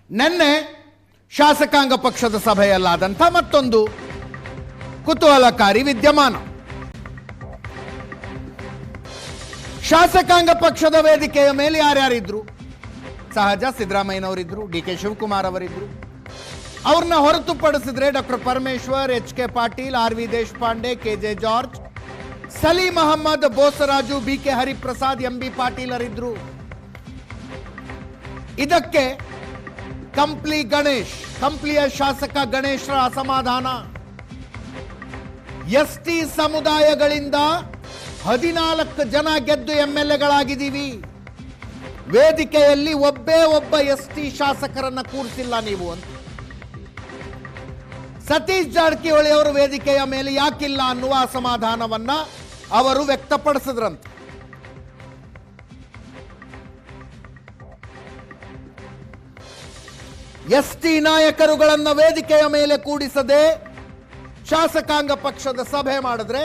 ನಿನ್ನೆ ಶಾಸಕಾಂಗ ಪಕ್ಷದ ಸಭೆಯಲ್ಲಾದಂಥ ಮತ್ತೊಂದು ಕುತೂಹಲಕಾರಿ ವಿದ್ಯಮಾನ. ಶಾಸಕಾಂಗ ಪಕ್ಷದ ವೇದಿಕೆಯ ಮೇಲೆ ಯಾರ್ಯಾರಿದ್ರು? ಸಹಜ ಸಿದ್ದರಾಮಯ್ಯನವರಿದ್ರು, ಡಿ ಕೆ ಶಿವಕುಮಾರ್ ಅವರಿದ್ರು. ಅವ್ರನ್ನ ಹೊರತುಪಡಿಸಿದ್ರೆ doctor Parameshwar, H K Patil, R V Deshpande, K J George, Salim Ahmed, Bosaraju, B K Hariprasad, M B ಪಾಟೀಲರಿದ್ರು. ಇದಕ್ಕೆ ಕಂಪ್ಲಿಯ ಶಾಸಕ ಗಣೇಶ್ರ ಅಸಮಾಧಾನ. ಎಸ್ಟಿ ಸಮುದಾಯಗಳಿಂದ 14 ಜನ ಗೆದ್ದು ಎಂಎಲ್ಎಗಳಾಗಿದ್ದೀವಿ. ವೇದಿಕೆಯಲ್ಲಿ ಒಬ್ಬ ಎಸ್ಟಿ ಶಾಸಕರನ್ನ ಕೂರಿಸಿಲ್ಲ ನೀವು ಅಂತ ಸತೀಶ್ ಜಾರಕಿಹೊಳಿ ಅವರು ವೇದಿಕೆಯ ಮೇಲೆ ಯಾಕಿಲ್ಲ ಅನ್ನುವ ಅಸಮಾಧಾನವನ್ನ ಅವರು ವ್ಯಕ್ತಪಡಿಸಿದ್ರಂತೆ. ಎಸ್ಟಿ ನಾಯಕರುಗಳನ್ನ ವೇದಿಕೆಯ ಮೇಲೆ ಕೂಡಿಸದೆ ಶಾಸಕಾಂಗ ಪಕ್ಷದ ಸಭೆ ಮಾಡಿದ್ರೆ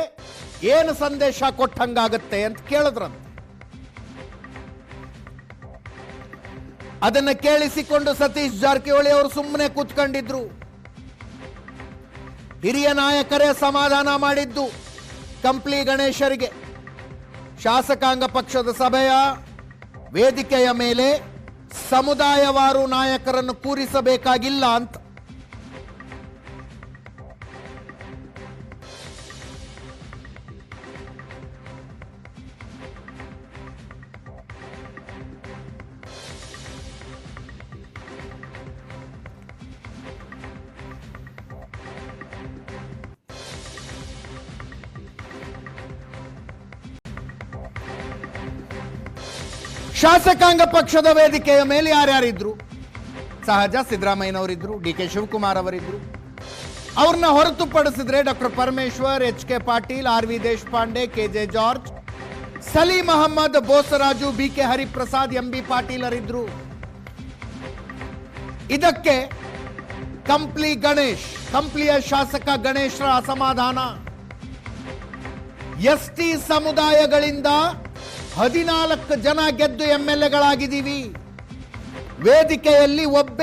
ಏನು ಸಂದೇಶ ಕೊಟ್ಟಂಗಾಗತ್ತೆ ಅಂತ ಕೇಳಿದ್ರಂತೆ. ಅದನ್ನ ಕೇಳಿಸಿಕೊಂಡು ಸತೀಶ್ ಜಾರಕಿಹೊಳಿ ಅವರು ಸುಮ್ಮನೆ ಕೂತ್ಕೊಂಡಿದ್ರು. ಹಿರಿಯ ನಾಯಕರೇ ಸಮಾಧಾನ ಮಾಡಿದ್ದು ಕಂಪ್ಲಿ ಗಣೇಶರಿಗೆ. ಶಾಸಕಾಂಗ ಪಕ್ಷದ ಸಭೆಯ ವೇದಿಕೆಯ ಮೇಲೆ ಸಮುದಾಯವಾರು ನಾಯಕರನ್ನು ಕೂರಿಸಬೇಕಾಗಿಲ್ಲ ಅಂತ. ಶಾಸಕಾಂಗ ಪಕ್ಷದ ವೇದಿಕೆಯ ಮೇಲೆ ಯಾರ್ಯಾರಿದ್ರು? ಸಹಜ ಸಿದ್ದರಾಮಯ್ಯನವರಿದ್ರು, ಡಿ ಕೆ ಶಿವಕುಮಾರ್ ಅವರಿದ್ರು. ಅವ್ರನ್ನ ಹೊರತುಪಡಿಸಿದ್ರೆ doctor Parameshwar, H K Patil, R V Deshpande, K J George, Salim Ahmed, Bosaraju, B K Hariprasad, M B ಪಾಟೀಲರಿದ್ರು. ಇದಕ್ಕೆ ಕಂಪ್ಲಿಯ ಶಾಸಕ ಗಣೇಶ್ರ ಅಸಮಾಧಾನ. ಎಸ್ಟಿ ಸಮುದಾಯಗಳಿಂದ 14 ಜನ ಗೆದ್ದು ಎಂಎಲ್ಎಗಳಾಗಿದ್ದೀವಿ. ವೇದಿಕೆಯಲ್ಲಿ ಒಬ್ಬ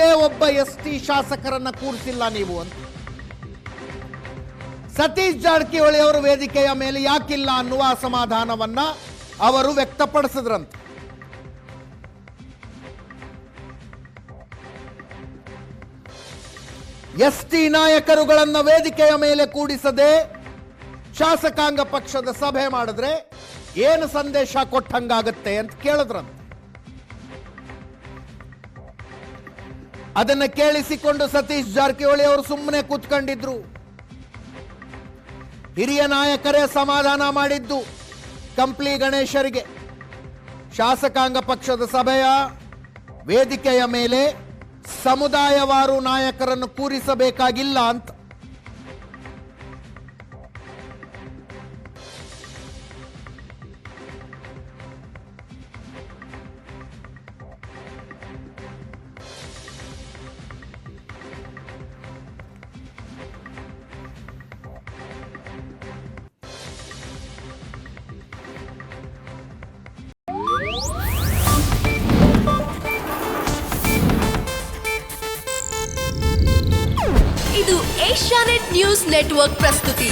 ಎಸ್ಟಿ ಶಾಸಕರನ್ನ ಕೂರಿಸಿಲ್ಲ ನೀವು ಅಂತ ಸತೀಶ್ ಜಾರಕಿಹೊಳಿ ಅವರು ವೇದಿಕೆಯ ಮೇಲೆ ಯಾಕಿಲ್ಲ ಅನ್ನುವ ಅಸಮಾಧಾನವನ್ನ ಅವರು ವ್ಯಕ್ತಪಡಿಸಿದ್ರಂತೆ. ಎಸ್ಟಿ ನಾಯಕರುಗಳನ್ನ ವೇದಿಕೆಯ ಮೇಲೆ ಕೂಡಿಸದೆ ಶಾಸಕಾಂಗ ಪಕ್ಷದ ಸಭೆ ಮಾಡಿದ್ರೆ ಏನು ಸಂದೇಶ ಕೊಟ್ಟಂಗಾಗತ್ತೆ ಅಂತ ಕೇಳಿದ್ರಂತೆ. ಅದನ್ನ ಕೇಳಿಸಿಕೊಂಡು ಸತೀಶ್ ಜಾರಕಿಹೊಳಿ ಅವರು ಸುಮ್ಮನೆ ಕೂತ್ಕೊಂಡಿದ್ರು. ಹಿರಿಯ ನಾಯಕರೇ ಸಮಾಧಾನ ಮಾಡಿದ್ದು ಕಂಪ್ಲಿ ಗಣೇಶರಿಗೆ. ಶಾಸಕಾಂಗ ಪಕ್ಷದ ಸಭೆಯ ವೇದಿಕೆಯ ಮೇಲೆ ಸಮುದಾಯವಾರು ನಾಯಕರನ್ನು ಕೂರಿಸಬೇಕಾಗಿಲ್ಲ ಅಂತ. ಇದು ಏಷ್ಯಾನೆಟ್ ನ್ಯೂಸ್ ನೆಟ್ವರ್ಕ್ ಪ್ರಸ್ತುತಿ.